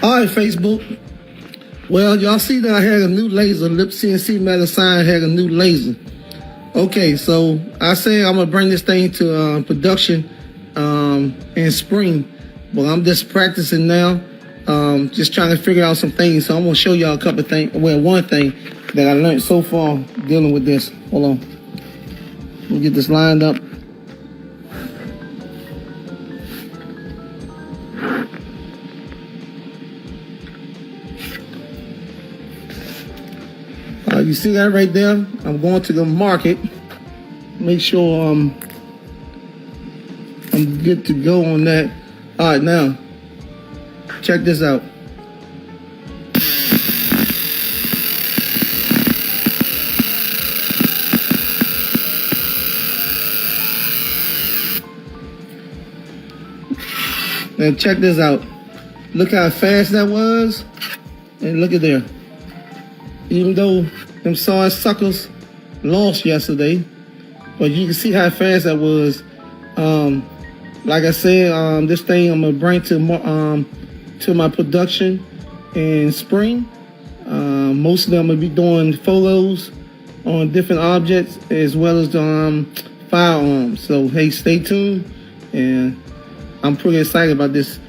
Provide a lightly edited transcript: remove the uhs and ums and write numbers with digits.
All right, Facebook. Well, y'all see that I had a new laser. LipsCnc MetalSigns had a new laser. Okay, so I said I'm gonna bring this thing to production in spring, but I'm just practicing now. Just trying to figure out some things. So I'm gonna show y'all a couple of things. Well, one thing that I learned so far dealing with this. Hold on. Let me get this lined up. You see that right there? I'm going to the market. Make sure I'm good to go on that. All right, now check this out. And check this out. Look how fast that was, and look at there. Even though them sorry suckers lost yesterday, but you can see how fast that was. Like I said, this thing I'm gonna bring to my production in spring. Most of them I'm gonna be doing photos on different objects as well as firearms. So hey, stay tuned, and I'm pretty excited about this.